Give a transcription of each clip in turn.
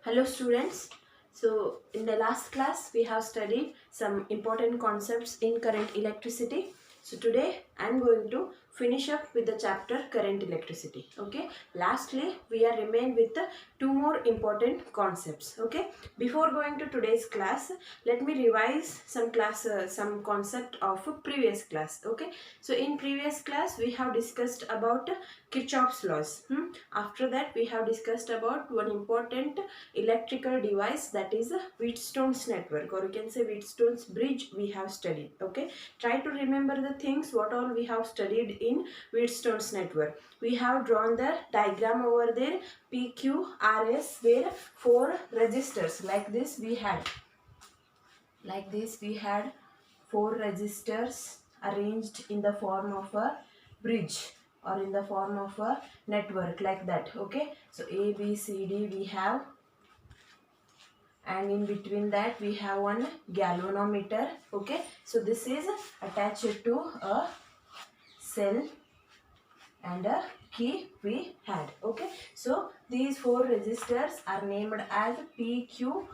Hello students. So in the last class we have studied some important concepts in current electricity. So today I am going to finish up with the chapter current electricity. Okay. Lastly we are remained with the two more important concepts. Okay. Before going to today's class, let me revise some concept of previous class. Okay. So in previous class we have discussed about Kirchhoff's laws. After that we have discussed about one important electrical device, that is a Wheatstone's network, or you can say Wheatstone's bridge we have studied. Okay, try to remember the things what all we have studied in Wheatstone's network. We have drawn the diagram over there, PQRS, where four resistors like this we had four resistors arranged in the form of a bridge or in the form of a network, like that. Okay, so A, B, C, D we have, and in between that we have one galvanometer. Okay, so this is attached to a cell and a key we had. Okay, so these four resistors are named as PQRS.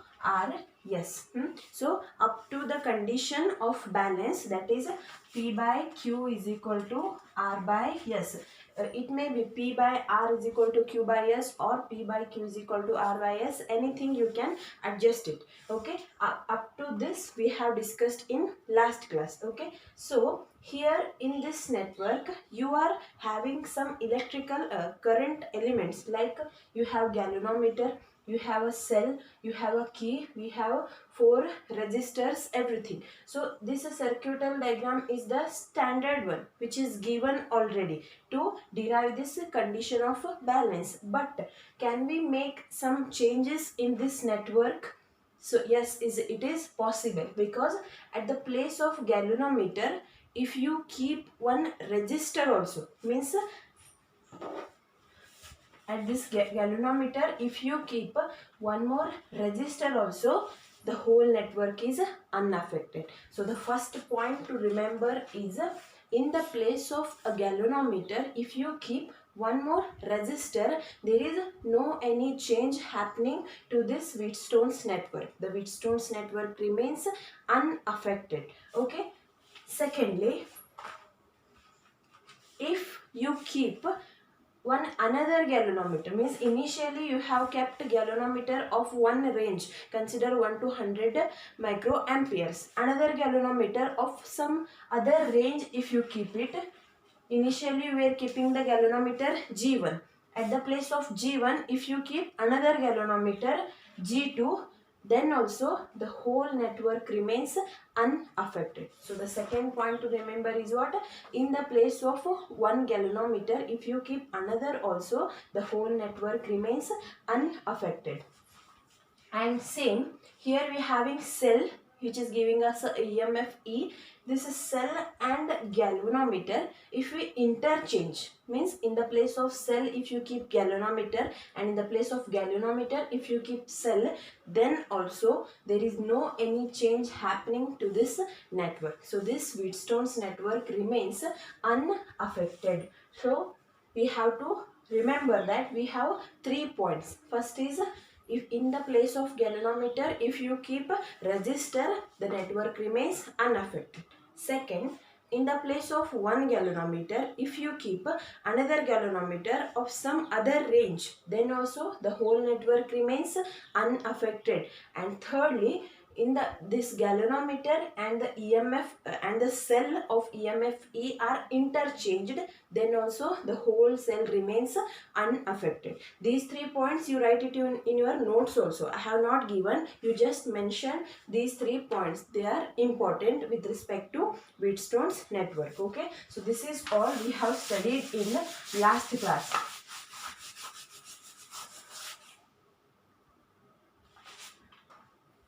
So up to the condition of balance, that is P by Q is equal to R by S. It may be P by R is equal to Q by S, or P by Q is equal to R by S. Anything you can adjust it. Okay, up to this we have discussed in last class. Okay, so here in this network you are having some electrical current elements, like you have galvanometer, you have a cell, you have a key, we have four resistors, everything. So this circuital diagram is the standard one which is given already to derive this condition of balance. But can we make some changes in this network? So yes, it is possible, because at the place of galvanometer, if you keep one resistor also, means at this galvanometer if you keep one more resistor also, the whole network is unaffected. So the first point to remember is, in the place of a galvanometer if you keep one more resistor, there is no any change happening to this Wheatstone's network. The Wheatstone's network remains unaffected. Okay. Secondly, if you keep one another galvanometer, means initially you have kept galvanometer of one range, consider 1 to 100 microamperes, another galvanometer of some other range. If you keep it, initially we are keeping the galvanometer G1. At the place of G1 if you keep another galvanometer G2, then also the whole network remains unaffected. So the second point to remember is what? In the place of one galvanometer if you keep another also, the whole network remains unaffected. And same here we having cell which is giving us a EMF E. This is cell and galvanometer. If we interchange, means in the place of cell if you keep galvanometer, and in the place of galvanometer if you keep cell, then also there is no any change happening to this network. So this Wheatstone's network remains unaffected. So we have to remember that we have 3 points. First is, if in the place of galvanometer if you keep resistor, the network remains unaffected. Second, in the place of one galvanometer if you keep another galvanometer of some other range, then also the whole network remains unaffected. And thirdly, in this galvanometer and the EMF and the cell of EMF E are interchanged, then also the whole cell remains unaffected. These 3 points you write it in your notes also. I have not given, you just mention these 3 points. They are important with respect to Wheatstone's network. Okay, so this is all we have studied in last class.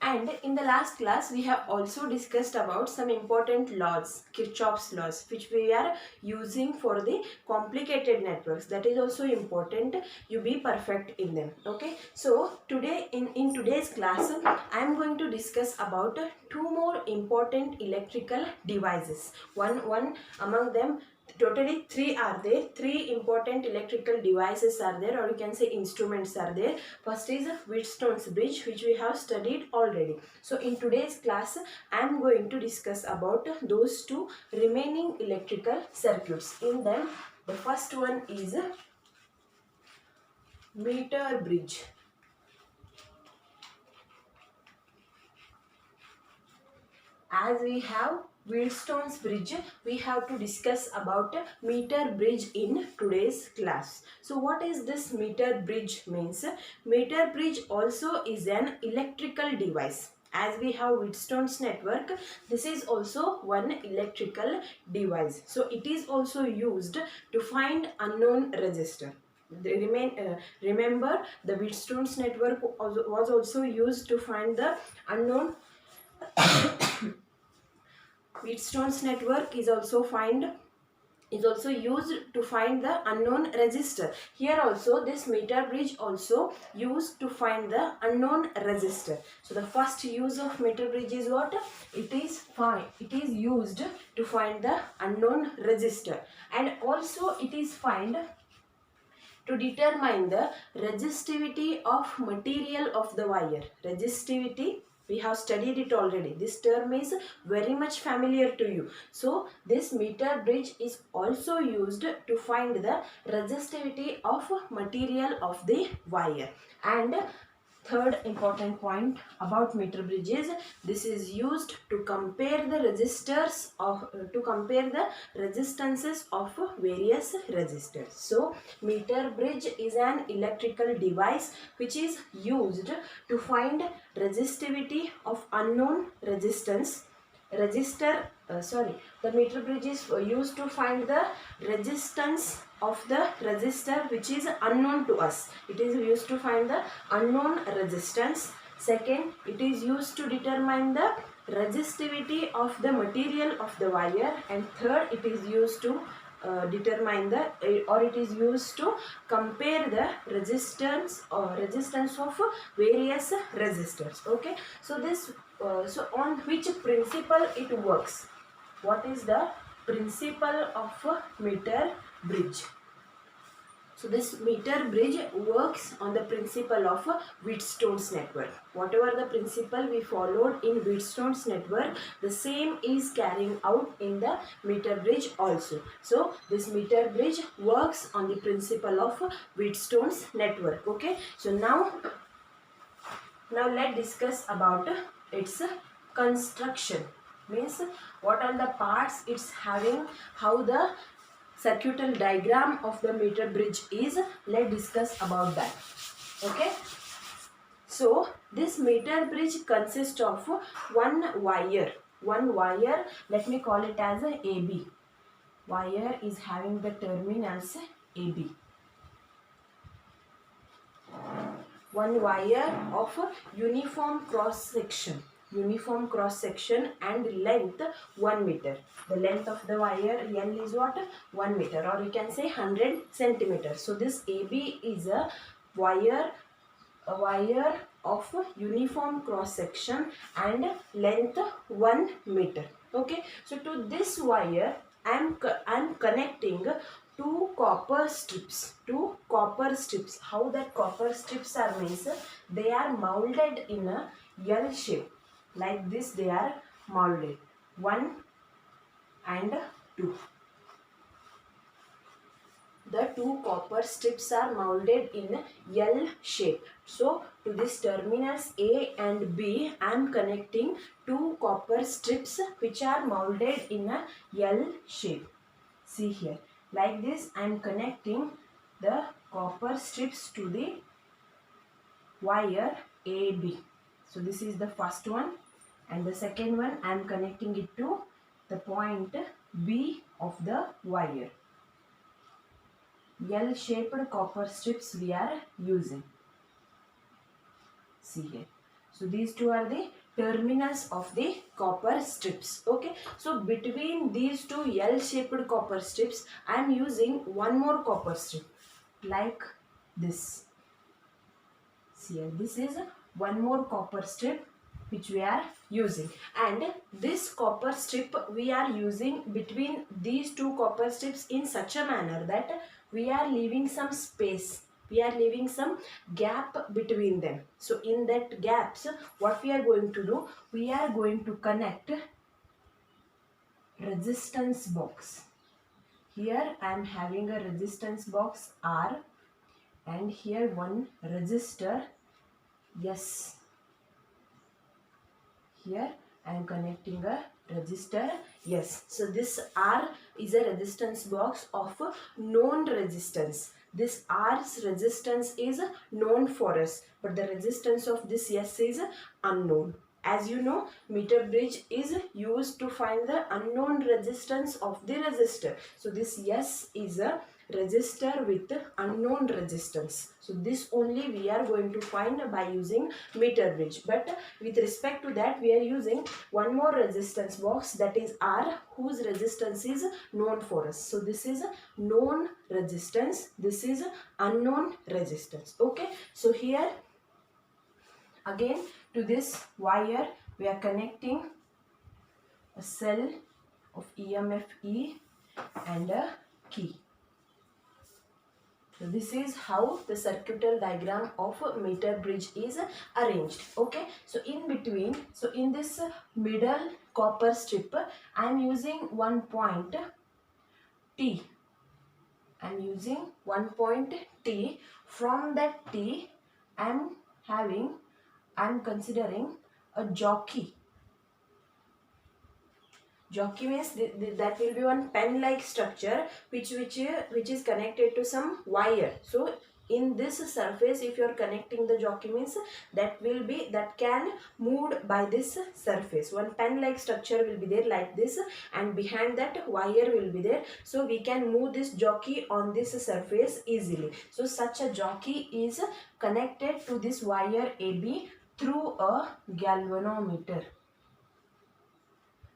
And in the last class, we have also discussed about some important laws, Kirchhoff's laws, which we are using for the complicated networks. That is also important. You be perfect in them. Okay. So today, in today's class, I am going to discuss about two more important electrical devices. One among them, Totally three are there. Three important electrical devices are there, or you can say instruments are there. First is Wheatstone's bridge, which we have studied already. So in today's class I am going to discuss about those two remaining electrical circuits. In them, the first one is meter bridge. As we have Wheatstone's bridge, we have to discuss about meter bridge in today's class. So what is this meter bridge means? Meter bridge also is an electrical device. As we have Wheatstone's network, this is also one electrical device. So it is also used to find unknown resistor. Remember, the Wheatstone's network was also used to find the unknown. Wheatstone's network is also used to find the unknown resistor. Here also this meter bridge also used to find the unknown resistor. So the first use of meter bridge is what? It is used to find the unknown resistor, and also it is find to determine the resistivity of material of the wire. Resistivity, we have studied it already. This term is very much familiar to you. So this meter bridge is also used to find the resistivity of material of the wire. And third important point about meter bridges, this is used to compare the resistances of various resistors. So meter bridge is an electrical device which is used to find resistivity of unknown resistance. The meter bridge is used to find the resistance of the resistor which is unknown to us. It is used to find the unknown resistance. Second, it is used to determine the resistivity of the material of the wire. And third, it is used to determine it is used to compare the resistance of various resistors. Okay, so so on which principle it works? What is the principle of a meter bridge? So this meter bridge works on the principle of Wheatstone's network. Whatever the principle we followed in Wheatstone's network, the same is carrying out in the meter bridge also. So this meter bridge works on the principle of Wheatstone's network. Okay. So now let's discuss about its construction. Means what are the parts it's having, how the circuital diagram of the meter bridge is. Let's discuss about that. Okay. So this meter bridge consists of one wire. Let me call it as a AB. Wire is having the terminals AB. One wire of uniform cross section and length 1 meter. The length of the wire L is what? 1 meter, or you can say 100 centimeters. So this AB is a wire of uniform cross section and length 1 meter. Okay, so to this wire I am connecting two copper strips. How that copper strips are means, they are molded in a L shape. Like this they are molded. 1 and 2. The two copper strips are molded in L shape. So to this terminals A and B, I am connecting two copper strips which are molded in a L shape. See here, like this I am connecting the copper strips to the wire AB. So this is the first one, and the second one I am connecting it to the point B of the wire. L-shaped copper strips we are using. See here. So these two are the terminals of the copper strips. Okay. So between these two L-shaped copper strips, I am using one more copper strip like this. See here. This is one more copper strip which we are using, and this copper strip we are using between these two copper strips in such a manner that we are leaving some space, we are leaving some gap between them. So in that gaps, what we are going to do, we are going to connect resistance box. Here I am having a resistance box R, and here one resistor S. Here I am connecting a resistor S. So this R is a resistance box of known resistance. This R's resistance is known for us, but the resistance of this S is unknown. As you know, meter bridge is used to find the unknown resistance of the resistor. So this S is a resistor with unknown resistance. So this only we are going to find by using meter bridge. But with respect to that, we are using one more resistance box, that is R, whose resistance is known for us. So this is known resistance, this is unknown resistance. Okay, so here again to this wire we are connecting a cell of EMF E and a key. So this is how the circuital diagram of a meter bridge is arranged. Okay, so in between, so in this middle copper strip, I am using one point T. I am using one point T. From that T, I am considering a jockey. Jockey means that will be one pen-like structure which is connected to some wire. So in this surface, if you are connecting the jockey, means that can move by this surface. One pen-like structure will be there like this, and behind that wire will be there. So we can move this jockey on this surface easily. So such a jockey is connected to this wire AB through a galvanometer.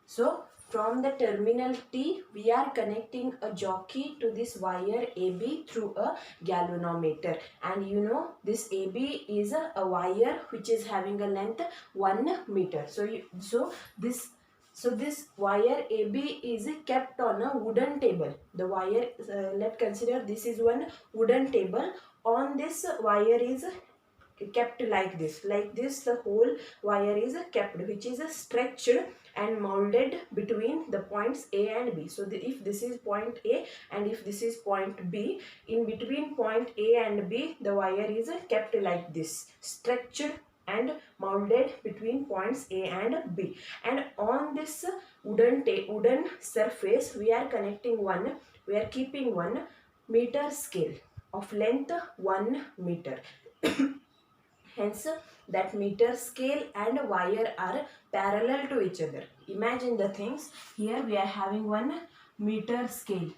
So from the terminal T, we are connecting a jockey to this wire AB through a galvanometer. And you know, this AB is a wire which is having a length 1 meter. So this wire AB is kept on a wooden table. The wire, let's consider this is one wooden table. On this wire is kept like this the whole wire is kept, which is stretched and molded between the points A and B. So if this is point A and if this is point B, in between point A and B the wire is kept like this, stretched and molded between points A and B. And on this wooden surface we are keeping one meter scale of length 1 meter. Hence, that meter scale and wire are parallel to each other. Imagine the things. Here we are having one meter scale.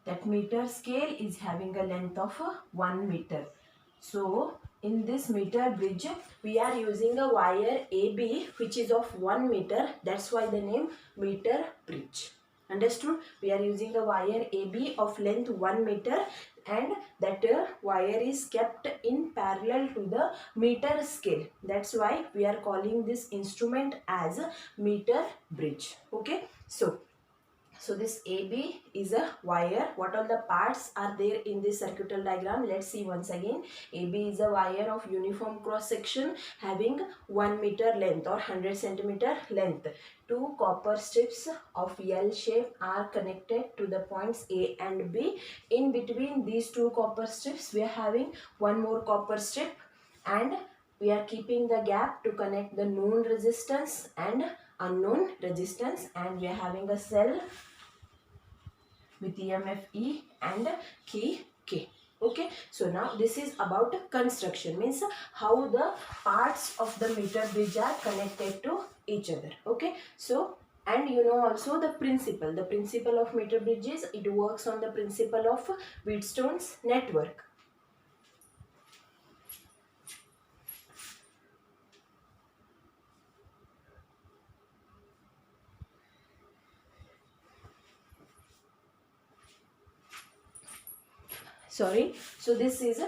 That meter scale is having a length of 1 meter. So, in this meter bridge, we are using a wire AB which is of 1 meter. That's why the name meter bridge. Understood? We are using a wire AB of length 1 meter, and that wire is kept in parallel to the meter scale. That's why we are calling this instrument as a meter bridge. Okay. So this AB is a wire. What all the parts are there in this circuital diagram? Let's see once again. AB is a wire of uniform cross section having 1 meter length or 100 centimeter length. Two copper strips of L shape are connected to the points A and B. In between these two copper strips, we are having one more copper strip, and we are keeping the gap to connect the known resistance and unknown resistance, and we are having a cell with EMF E and key K. Okay, so now this is about construction, means how the parts of the meter bridge are connected to each other. Okay, so and you know also the principle of meter bridges, it works on the principle of Wheatstone's network. Sorry, so this is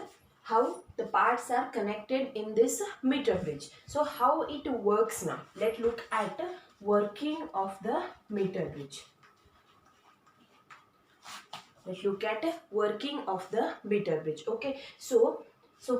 how the parts are connected in this meter bridge. So how it works now? Let's look at working of the meter bridge. Let's look at working of the meter bridge. Okay, so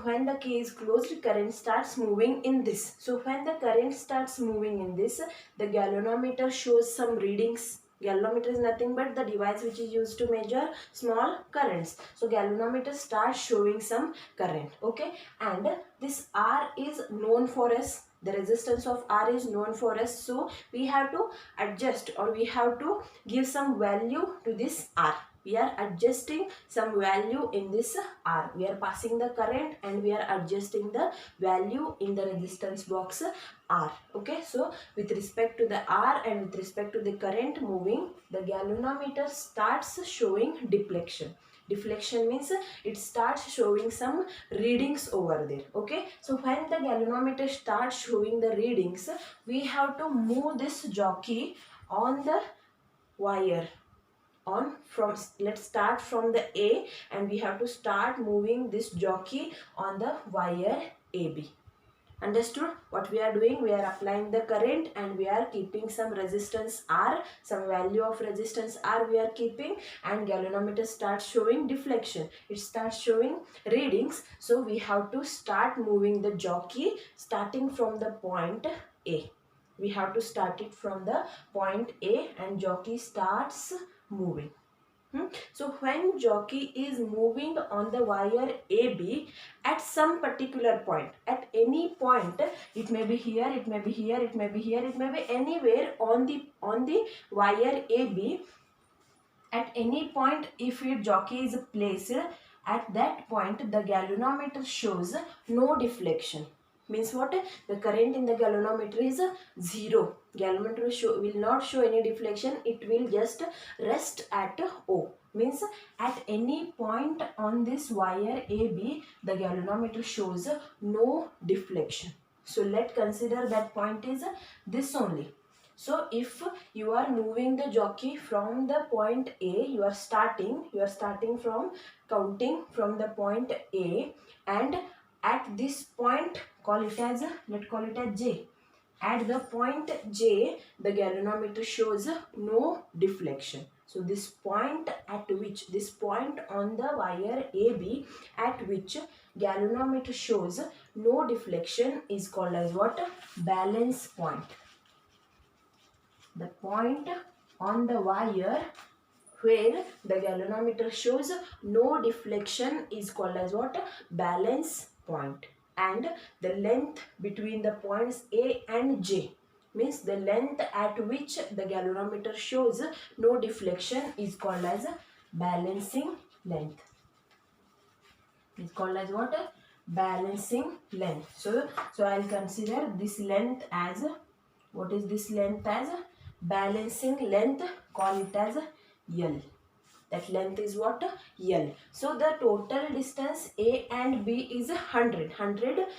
when the key is closed, current starts moving in this. So when the current starts moving in this, the galvanometer shows some readings. Galvanometer is nothing but the device which is used to measure small currents. So galvanometer starts showing some current. Okay, and this R is known for us. The resistance of R is known for us. So we have to adjust, or we have to give some value to this R. We are adjusting some value in this R. We are passing the current and we are adjusting the value in the resistance box R. Okay, so with respect to the R and with respect to the current moving, the galvanometer starts showing deflection. Deflection means it starts showing some readings over there. Okay, so when the galvanometer starts showing the readings, we have to move this jockey on the wire. Let's start from the A, and we have to start moving this jockey on the wire AB. Understood what we are doing? We are applying the current and we are keeping some resistance R, some value of resistance R we are keeping, and galvanometer starts showing deflection. It starts showing readings. So we have to start moving the jockey starting from the point A. We have to start it from the point A and jockey starts moving. So when jockey is moving on the wire AB at some particular point, at any point, it may be here, it may be here, it may be here, it may be anywhere on the wire AB. At any point, if your jockey is placed at that point, the galvanometer shows no deflection. Means what? The current in the galvanometer is 0. Galvanometer will not show any deflection. It will just rest at O. Means at any point on this wire AB, the galvanometer shows no deflection. So let's consider that point is this only. So if you are moving the jockey from the point A, you are starting from counting from the point A, and at this point, let's call it as J. At the point J, the galvanometer shows no deflection. So this point on the wire AB at which galvanometer shows no deflection is called as what? Balance point. The point on the wire where the galvanometer shows no deflection is called as what? Balance point. And the length between the points A and J, means the length at which the galvanometer shows no deflection, is called as balancing length. Is called as what? Balancing length. So I'll consider this length as, what is this length as? Balancing length, call it as L. That length is what? L. So the total distance A and B is 100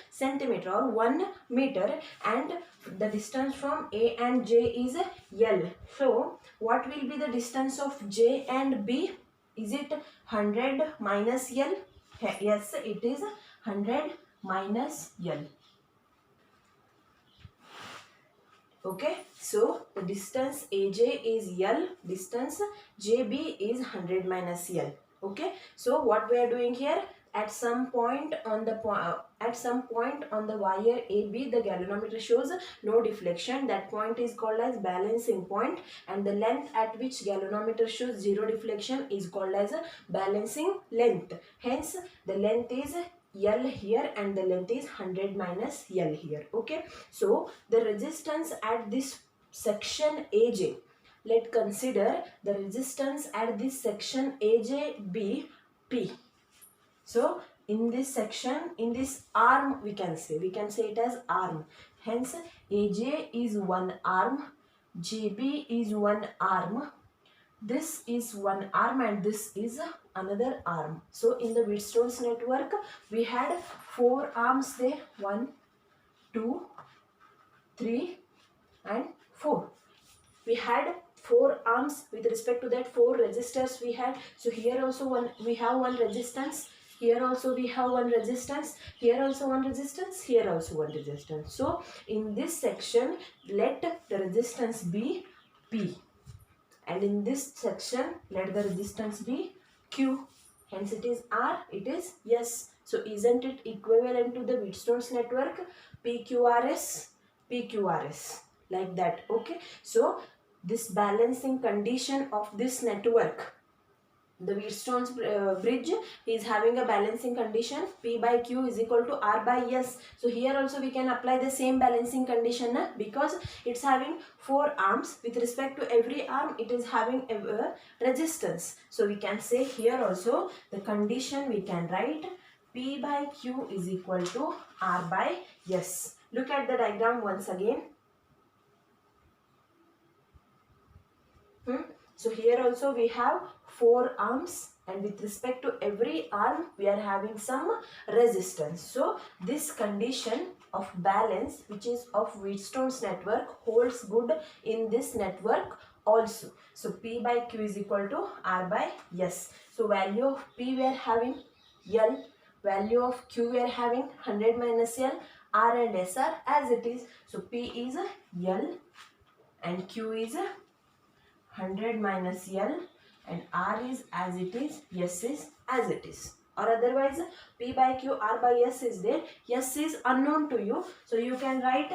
centimeter or 1 meter, and the distance from A and J is L. So what will be the distance of J and B? Is it 100 minus L? Yes, it is 100 minus L. Okay, so the distance AJ is L, distance JB is 100 minus L. Okay, so what we are doing here, at some point on the wire AB, the galvanometer shows no deflection. That point is called as balancing point, and the length at which galvanometer shows 0 deflection is called as balancing length. Hence, the length is L here and the length is 100 minus L here. Okay, so the resistance at this section AJ, let's consider the resistance at this section AJ be P. So in this section, in this arm, we can say it as arm. Hence AJ is one arm, JB is one arm, this is one arm, and this is another arm. So in the Wheatstone's network, we had 4 arms there. 1, 2, 3 and 4. We had 4 arms. With respect to that 4 resistors we had. So here also we have one resistance. Here also we have one resistance, here also one resistance, here also one resistance. So in this section, let the resistance be P, and in this section let the resistance be Q. Hence it is R, it is S. So isn't it equivalent to the Wheatstone's network? PQRS, PQRS, like that. Okay. So this balancing condition of this network, the Wheatstone's bridge is having a balancing condition P by Q is equal to R by S. So here also we can apply the same balancing condition because it's having 4 arms. With respect to every arm, it is having a resistance. So we can say here also the condition we can write P by Q is equal to R by S. Look at the diagram once again. So here also we have 4 arms, and with respect to every arm we are having some resistance. So this condition of balance, which is of Wheatstone's network, holds good in this network also. So P by Q is equal to R by S. So value of P we are having L, value of Q we are having 100 minus L, R and S are as it is. So P is L and Q is 100 minus L, and R is as it is, S is as it is. Or otherwise P by Q, R by S is there. S is unknown to you. So you can write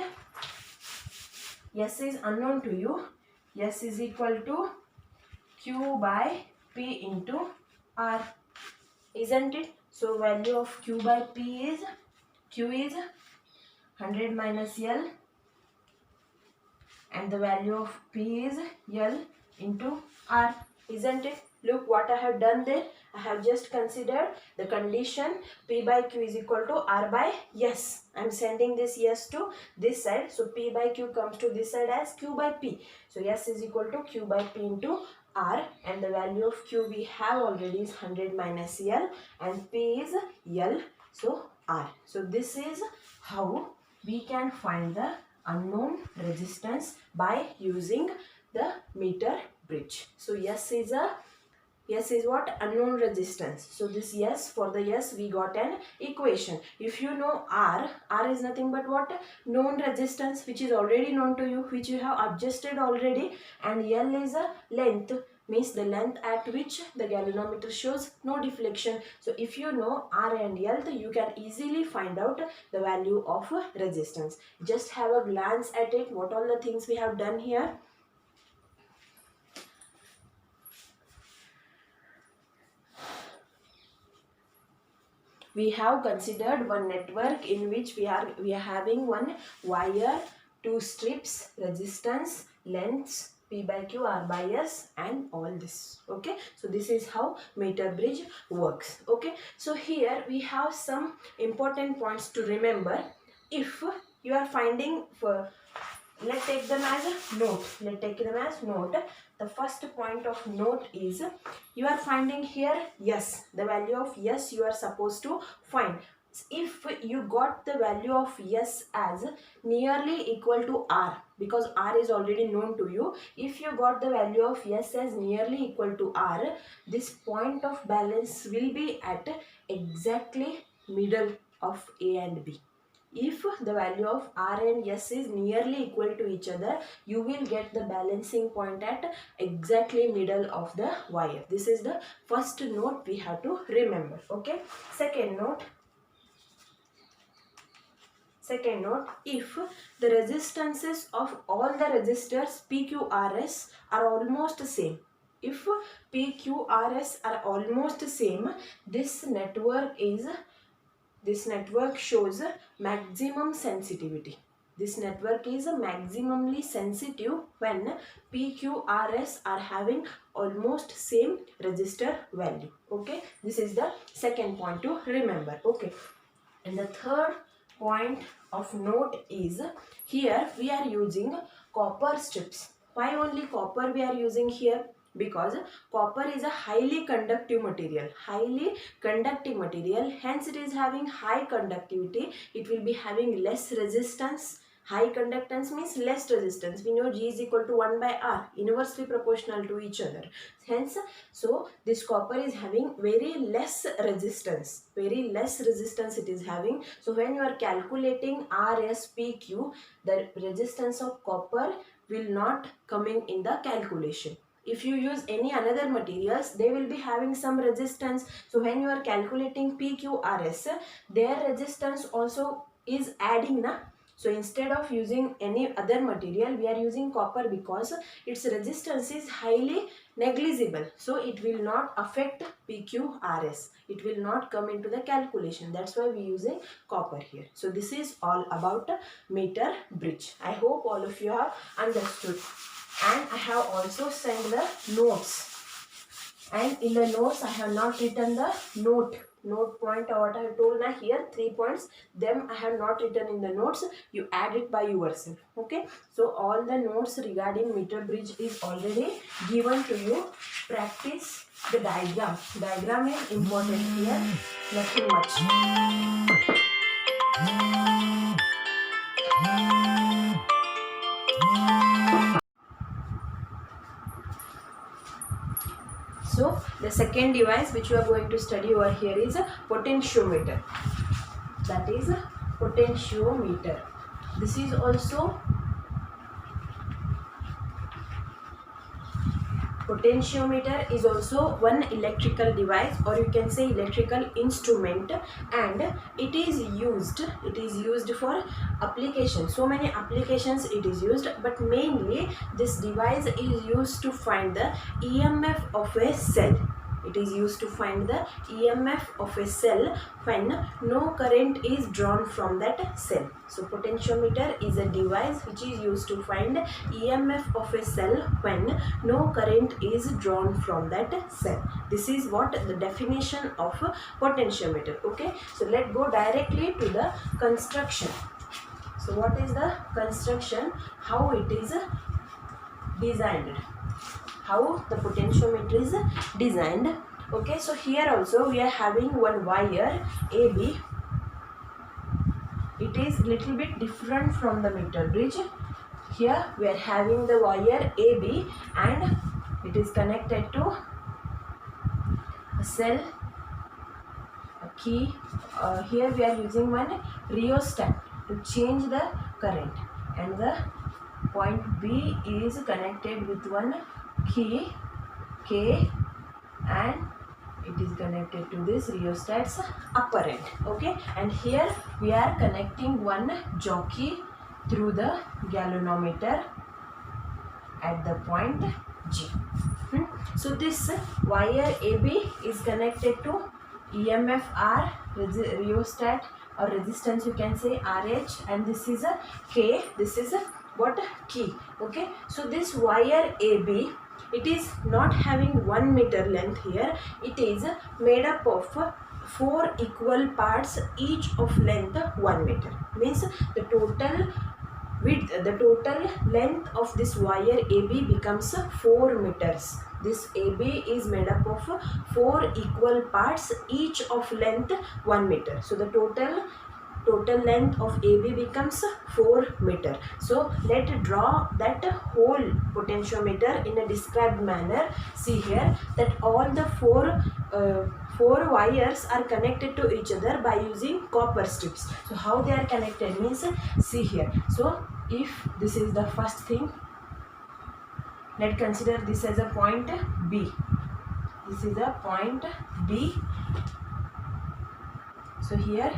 S is unknown to you. S is equal to Q by P into R. Isn't it? So value of Q by P is, Q is 100 minus L, and the value of P is L into R. Isn't it? Look what I have done there. I have just considered the condition P by Q is equal to R by S. I am sending this S to this side. So P by Q comes to this side as Q by P. So S is equal to Q by P into R, and the value of Q we have already is 100 minus L, and P is L. So R. So this is how we can find the unknown resistance by using the meter bridge. So S is what? Unknown resistance. So this S, for the S we got an equation. If you know R is nothing but what? Known resistance, which is already known to you, which you have adjusted already, and L is a length, means the length at which the galvanometer shows no deflection. So if you know R and L, you can easily find out the value of resistance. Just have a glance at it, what all the things we have done here. We have considered one network in which we are having one wire, 2 strips, resistance, lengths, P by Q, R by S, and all this. Okay, so this is how meter bridge works. Okay, so here we have some important points to remember. If you are finding for, let's take them as a note. Let's take them as note. The first point of note is you are finding here S. The value of S you are supposed to find. If you got the value of S as nearly equal to R, because R is already known to you, if you got the value of S as nearly equal to R, this point of balance will be at exactly middle of A and B. If the value of R and S is nearly equal to each other, you will get the balancing point at exactly middle of the wire. This is the first note we have to remember. Okay. Second note, if the resistances of all the resistors PQRS are almost same, if PQRS are almost same, this network shows maximum sensitivity. This network is maximally sensitive when PQRS are having almost same resistor value. Okay, this is the second point to remember. Okay, and the third point of note is here we are using copper strips. Why only copper we are using here? Because copper is a highly conductive material, hence it is having high conductivity. It will be having less resistance, High conductance means less resistance. We know G is equal to 1 by R, inversely proportional to each other. Hence, so this copper is having very less resistance. Very less resistance it is having. So when you are calculating RSPQ, the resistance of copper will not coming in the calculation. If you use any another materials, they will be having some resistance. So when you are calculating PQRS, their resistance also is adding na. So instead of using any other material, we are using copper because its resistance is highly negligible. So it will not affect PQRS. It will not come into the calculation. That's why we are using copper here. So this is all about meter bridge. I hope all of you have understood. And I have also sent the notes. And in the notes, I have not written the note point or what I have told now here, 3 points. Them I have not written in the notes. You add it by yourself. Okay. So all the notes regarding meter bridge is already given to you. Practice the diagram. Diagram is important here. Nothing much. So the second device which you are going to study over here is a potentiometer. That is a potentiometer. This is also potentiometer is also one electrical device, or you can say electrical instrument, and it is used for application. So many applications it is used, but mainly this device is used to find the EMF of a cell. It is used to find the EMF of a cell when no current is drawn from that cell. So potentiometer is a device which is used to find EMF of a cell when no current is drawn from that cell. This is what the definition of a potentiometer. Okay, so let's go directly to the construction. So what is the construction? How it is designed? How the potentiometer is designed. Okay, so here also we are having one wire AB. It is little bit different from the meter bridge. Here we are having the wire AB and it is connected to a cell, a key. Here we are using one rheostat to change the current, and the point B is connected with one key K, and it is connected to this rheostat's upper end. Okay, and here we are connecting one jockey through the galvanometer at the point G. So this wire AB is connected to EMF R, rheostat or resistance you can say RH, and this is a K, this is a what key. Okay, so this wire AB, it is not having 1 meter length here. It is made up of 4 equal parts, each of length 1 meter. Means the total width, the total length of this wire AB becomes 4 meters. This AB is made up of 4 equal parts, each of length 1 meter. So the total length of AB becomes 4 meter. So let's draw that whole potentiometer in a described manner. See here that all the four wires are connected to each other by using copper strips. So how they are connected means, see here. So if this is the first thing, let's consider this as a point B. This is a point B. So here,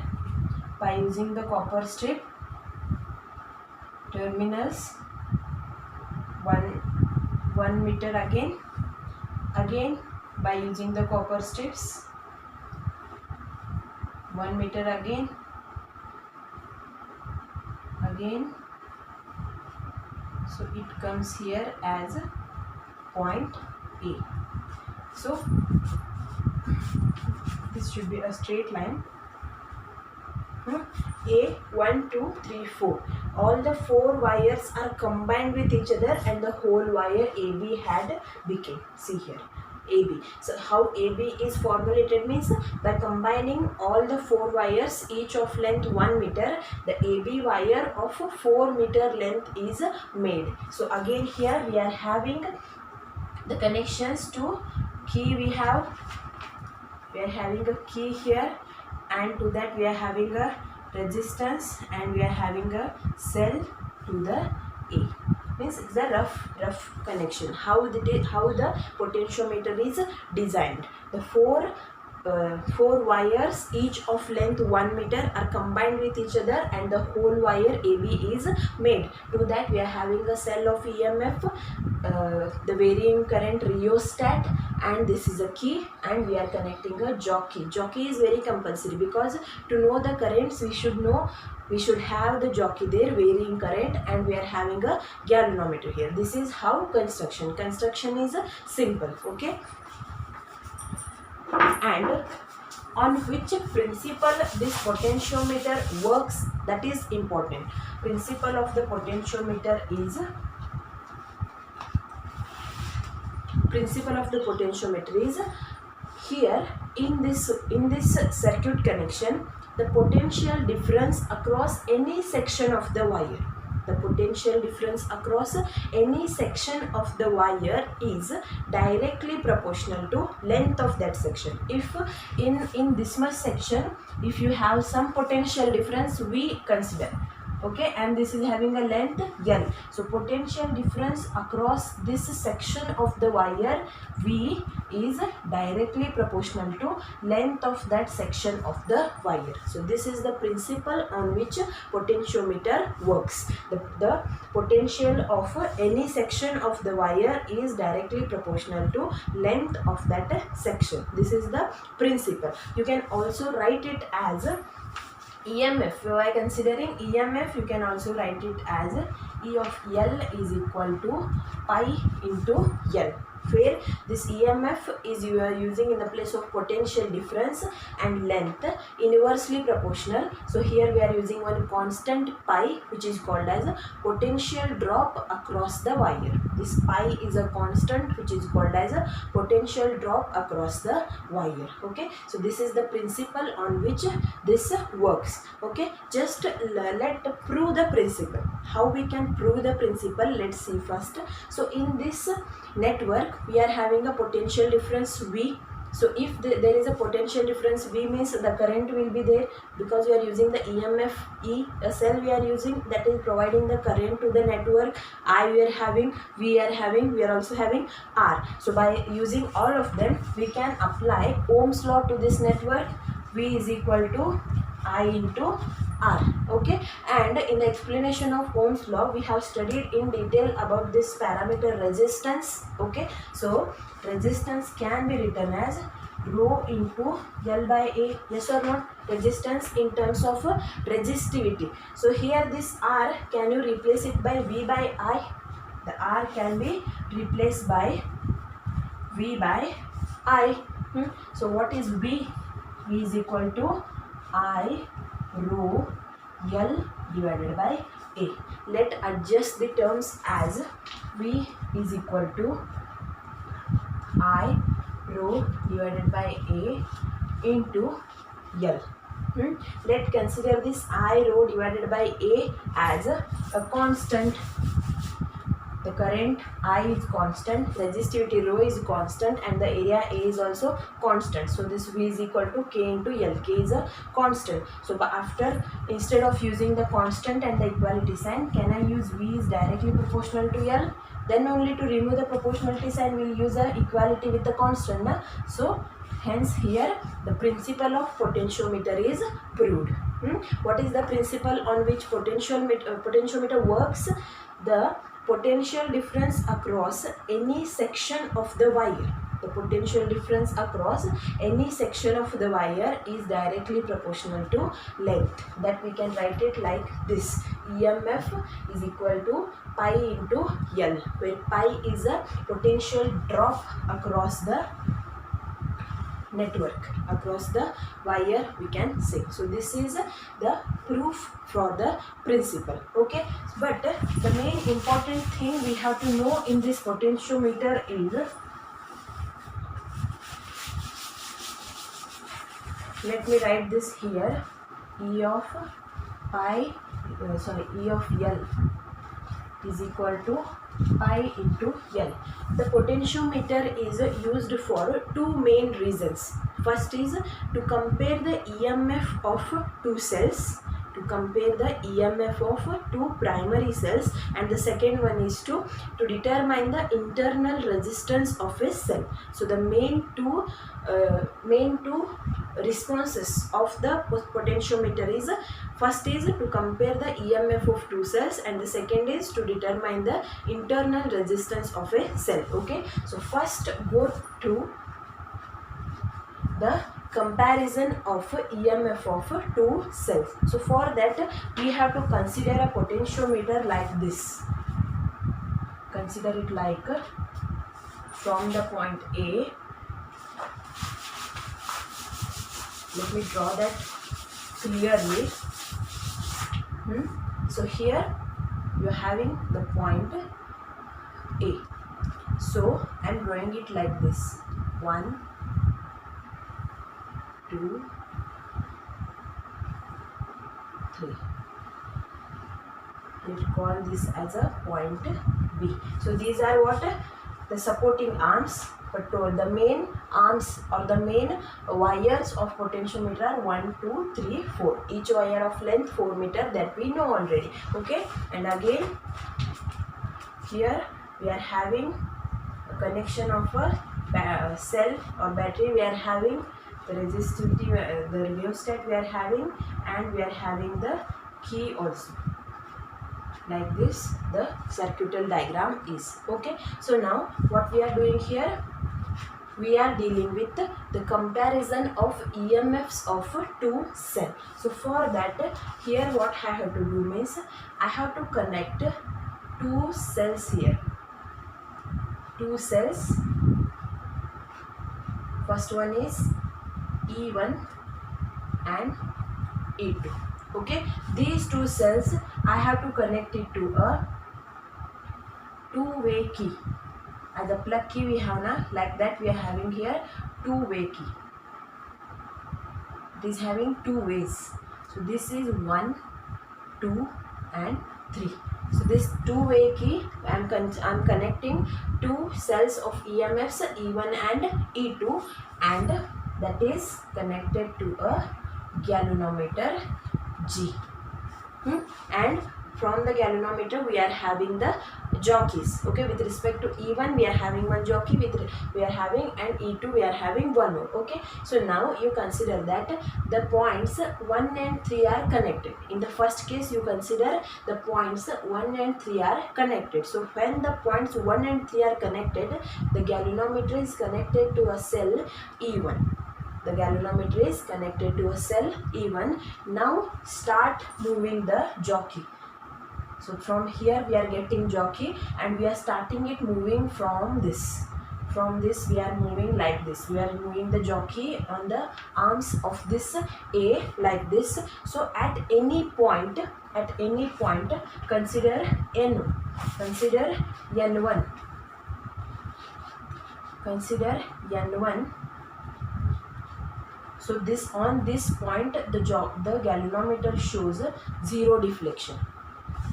by using the copper strip, terminals 1 meter again by using the copper strips 1 meter again so it comes here as point A. So this should be a straight line. A 1 2 3 4, all the 4 wires are combined with each other and the whole wire AB had became. See here, AB. So how AB is formulated means by combining all the 4 wires, each of length 1 meter, the AB wire of 4 meter length is made. So again here we are having the connections to key. We are having a key here, and to that we are having a resistance, and we are having a cell to the A. Means it's a rough connection. How the potentiometer is designed. The four wires, each of length 1 meter, are combined with each other, and the whole wire AB is made. To that we are having a cell of EMF, the varying current rheostat, and this is a key, and we are connecting a jockey. Jockey is very compulsory, because to know the currents we should have the jockey there, varying current, and we are having a galvanometer here. This is how construction is simple. Okay, and on which principle this potentiometer works, that is important. Principle of the potentiometer is here in this circuit connection, the potential difference across any section of the wire. The potential difference across any section of the wire is directly proportional to length of that section. If in this much section, if you have some potential difference, we consider, okay, and this is having a length L. So potential difference across this section of the wire V is directly proportional to length of that section of the wire. So this is the principle on which potentiometer works. The potential of any section of the wire is directly proportional to length of that section. This is the principle. You can also write it as EMF. By considering EMF, you can also write it as E of L is equal to pi into L, where this EMF is you are using in the place of potential difference and length inversely proportional. So here we are using one constant pi, which is called as potential drop across the wire. This pi is a constant which is called as a potential drop across the wire. Okay, so this is the principle on which this works. Okay, just let prove the principle. How we can prove the principle, let's see first. So in this network we are having a potential difference V. So if there is a potential difference V, means the current will be there, because we are using the EMF E, a cell we are using, that is providing the current to the network. I we are having, we are also having R. So by using all of them, we can apply Ohm's law to this network. V is equal to I into R. Okay, and in the explanation of Ohm's law, we have studied in detail about this parameter resistance. Okay, so resistance can be written as rho into L by A. Yes or not? Resistance in terms of resistivity. So here this R, can you replace it by V by I? The R can be replaced by V by I. So what is V? V is equal to I rho L divided by A. Let adjust the terms as V is equal to I rho divided by A into L. Let consider this I rho divided by A as a constant. The current I is constant, resistivity rho is constant, and the area A is also constant. So this V is equal to K into L. K is a constant. So after, instead of using the constant and the equality sign, can I use V is directly proportional to L? Then only to remove the proportionality sign, we will use the equality with the constant. Na? So hence here the principle of potentiometer is proved. What is the principle on which potentiometer works? The potential difference across any section of the wire. The potential difference across any section of the wire is directly proportional to length. That we can write it like this. EMF is equal to pi into L, where pi is a potential drop across the network, across the wire, we can say. So this is the proof for the principle. Okay, but the main important thing we have to know in this potentiometer is let me write this here. E of L is equal to pi into L. The potentiometer is used for two main reasons. First is to compare the EMF of two cells, to compare the EMF of two primary cells, and the second one is to determine the internal resistance of a cell. So the main two responses of the potentiometer is, first is to compare the EMF of two cells, and the second is to determine the internal resistance of a cell. Okay, so first go to the comparison of EMF of two cells. So for that we have to consider a potentiometer like this. Consider it like from the point A. Let me draw that clearly. So here you are having the point A. So I am drawing it like this. 1, 2, 3. Let's call this as a point B. So these are what? The supporting arms. But the main arms or the main wires of potentiometer are 1, 2, 3, 4. Each wire of length 4 meter, that we know already. Okay, and again here we are having a connection of a cell or battery. We are having the resistivity, the rheostat we are having, and we are having the key also. Like this the circuital diagram is. Okay, so now what we are doing here, we are dealing with the comparison of EMFs of two cells. So for that here what I have to do means, I have to connect two cells here. Two cells. First one is E1 and E2. Okay, these two cells I have to connect it to a two-way key. As a plug key we have now, like that we are having here two-way key. It is having two ways. So this is 1, 2 and 3. So this two-way key, I am connecting two cells of EMFs E1 and E2, and that is connected to a galvanometer G. And from the galvanometer we are having the jockeys. Okay, with respect to E1 we are having one jockey, we are having, and E2 we are having one more. Okay, so now you consider that the points 1 and 3 are connected. In the first case you consider the points 1 and 3 are connected. So when the points 1 and 3 are connected, the galvanometer is connected to a cell E1. The galvanometer is connected to a cell E1. Now start moving the jockey. So from here we are getting jockey, and we are starting it moving from this. From this we are moving like this. We are moving the jockey on the arms of this A like this. So at any point consider N. Consider N1. Consider N1. So this, on this point the galvanometer shows 0 deflection.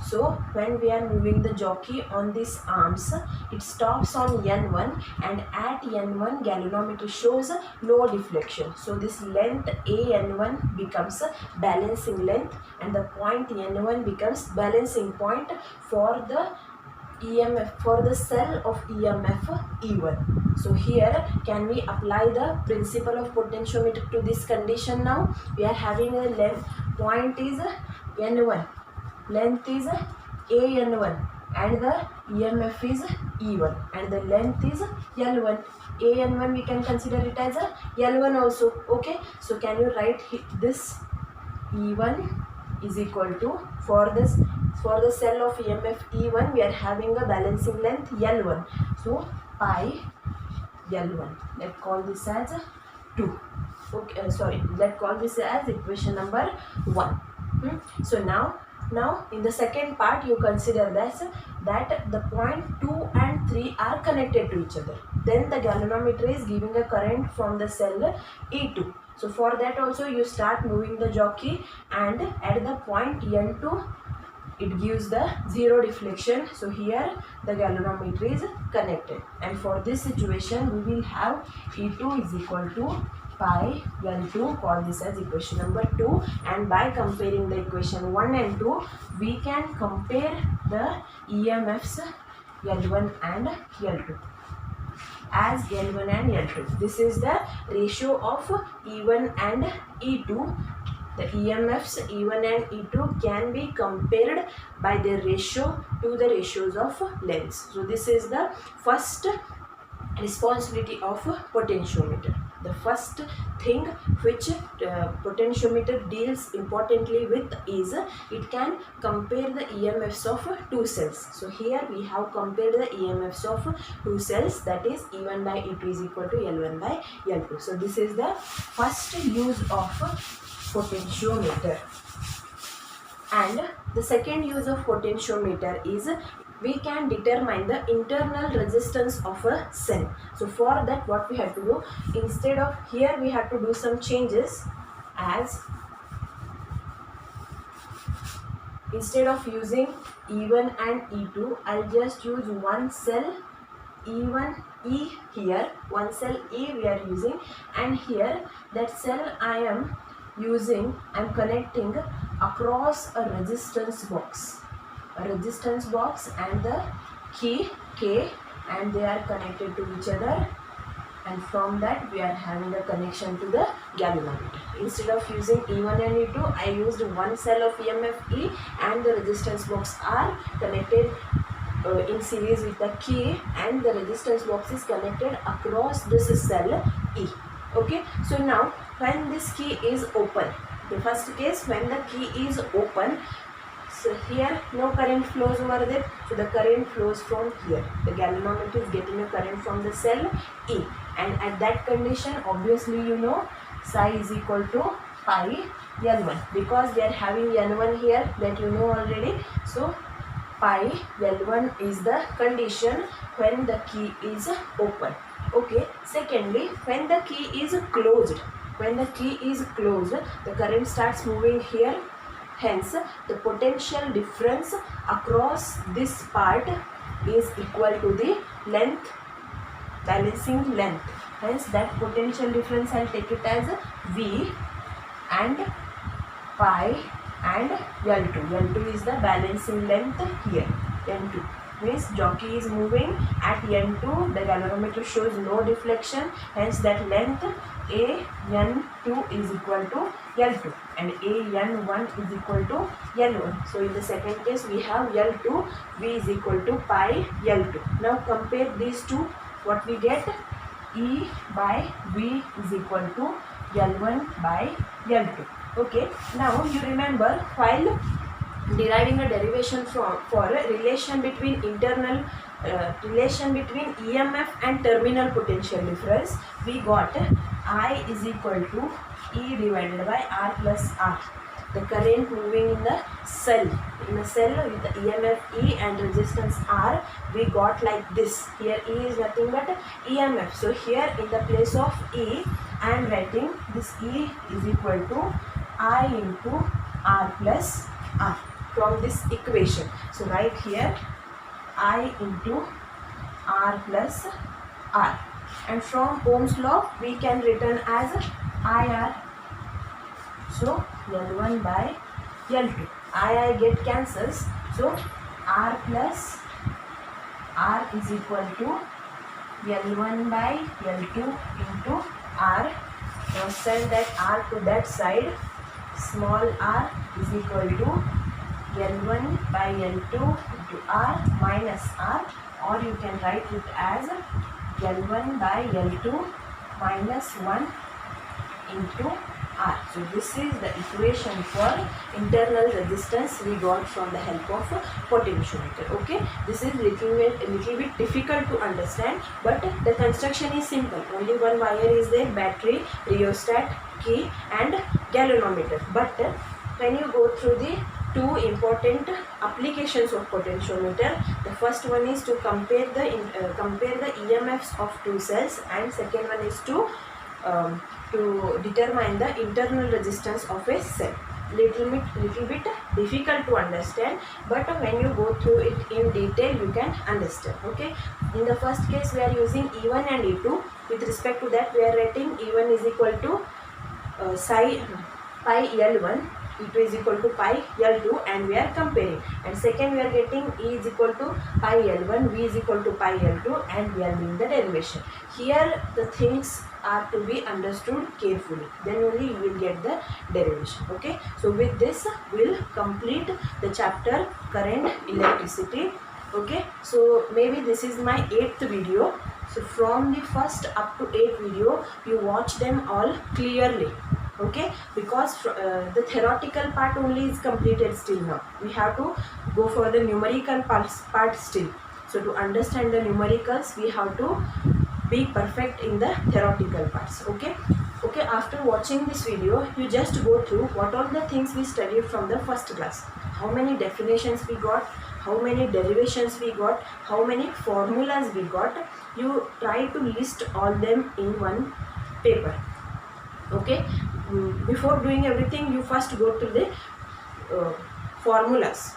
So when we are moving the jockey on these arms, it stops on N1, and at N1 galvanometer shows no deflection. So this length AN1 becomes a balancing length, and the point N1 becomes balancing point for the EMF, for the cell of EMF E1. So here can we apply the principle of potentiometer to this condition now? We are having a length, point is N1, length is AN1, and the EMF is E1, and the length is L1. AN1 we can consider it as a L1 also. Okay, so can you write this? E1 is equal to, for the cell of EMF E1 we are having a balancing length L1. So pi L1. Let's call this as 2. Okay, let's call this as equation number 1. So now in the second part you consider that the point 2 and 3 are connected to each other. Then the galvanometer is giving a current from the cell E2. So for that also you start moving the jockey, and at the point N2 it gives the zero deflection. So here the galvanometer is connected, and for this situation we will have E2 is equal to pi L2, call this as equation number 2, and by comparing the equation 1 and 2 we can compare the EMFs L1 and L2 as L1 and L2. This is the ratio of E1 and E2. The EMFs E1 and E2 can be compared by their ratio to the ratios of lengths. So this is the first responsibility of potentiometer. The first thing which potentiometer deals importantly with is it can compare the EMFs of two cells. So here we have compared the EMFs of two cells, that is E1 by E2 is equal to L1 by L2. So this is the first use of potentiometer. And the second use of potentiometer is we can determine the internal resistance of a cell. So for that what we have to do, instead of here we have to do some changes, as instead of using E1 and E2 I'll just use one cell E1 E here, one cell E we are using, and here that cell I am connecting across a resistance box, and the key K, and they are connected to each other, and from that we are having a connection to the galvanometer. Instead of using E1 and E2 I used one cell of EMF E, and the resistance box are connected in series with the key, and the resistance box is connected across this cell E. Okay, so now when this key is open, the first case when the key is open, so here no current flows over there, so the current flows from here. The galvanometer is getting a current from the cell E, and at that condition obviously you know psi is equal to pi L1, because they are having N1 here, that you know already. So pi L1 is the condition when the key is open. Okay, secondly, when the key is closed, the current starts moving here, hence the potential difference across this part is equal to the length, balancing length, hence that potential difference I'll take it as V and pi and L2. L2 is the balancing length here. N2 means jockey is moving at N2, the galvanometer shows no deflection, hence that length A N2 is equal to L2 and A N1 is equal to L1. So in the second case we have L2, V is equal to pi L2. Now compare these two, what we get? E by V is equal to L1 by L2. Okay, now you remember while deriving a derivation for a relation between EMF and terminal potential difference, we got I is equal to E divided by R plus R. The current moving in the cell with the EMF E and resistance R, we got like this. Here E is nothing but EMF. So here in the place of E I am writing this E is equal to I into R plus R from this equation. So right here I into R plus R, and from Ohm's law we can written as IR. So L1 by L2, I get cancels, so R plus R is equal to L1 by L2 into R. Now send that R to that side, small r is equal to L1 by L2 into R minus R, or you can write it as L1 by L2 minus 1 into R. So this is the equation for internal resistance we got from the help of potentiometer. Okay, this is little bit difficult to understand, but the construction is simple. Only one wire is there, battery, rheostat, key and galvanometer. But when you go through the two important applications of potentiometer, the first one is to compare the EMFs of two cells, and second one is to to determine the internal resistance of a cell. Little bit difficult to understand, but when you go through it in detail you can understand. Okay, in the first case we are using E1 and E2. With respect to that, we are writing E1 is equal to pi L1, E2 is equal to pi L2, and we are comparing. And second, we are getting E is equal to pi L1, V is equal to pi L2, and we are doing the derivation. Here the things are to be understood carefully, then only you will get the derivation. Okay, so with this we'll complete the chapter current electricity. Okay, so maybe this is my 8th video. So from the first up to 8th video you watch them all clearly. Okay, because the theoretical part only is completed still. Now we have to go for the numerical part still. So to understand the numericals we have to be perfect in the theoretical parts. Okay, after watching this video you just go through what all the things we studied from the first class, how many definitions we got, how many derivations we got, how many formulas we got. You try to list all them in one paper. Okay, before doing everything you first go to the formulas.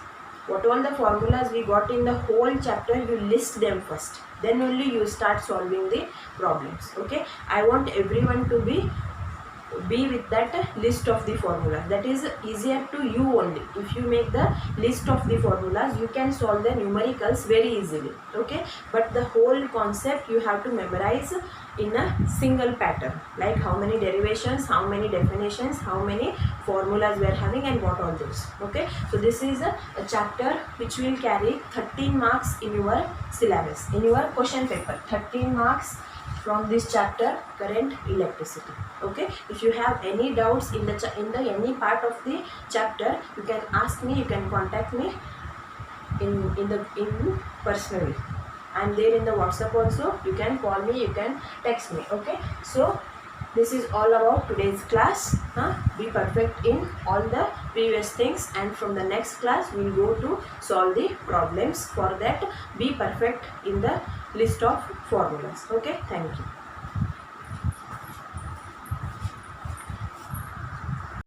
What all the formulas we got in the whole chapter, you list them first, then only you start solving the problems. Okay, I want everyone to be with that list of the formulas. That is easier to you only. If you make the list of the formulas you can solve the numericals very easily. Okay, but the whole concept you have to memorize in a single pattern, like how many derivations, how many definitions, how many formulas we are having, and what all those. Okay, so this is a chapter which will carry 13 marks in your syllabus, in your question paper. 13 marks from this chapter current electricity. Okay, if you have any doubts in the any part of the chapter, you can ask me, you can contact me in personally. I am there in the WhatsApp also. You can call me, you can text me. Okay, so this is all about today's class. Be perfect in all the previous things, and from the next class we will go to solve the problems. For that, be perfect in the list of formulas. Okay, thank you.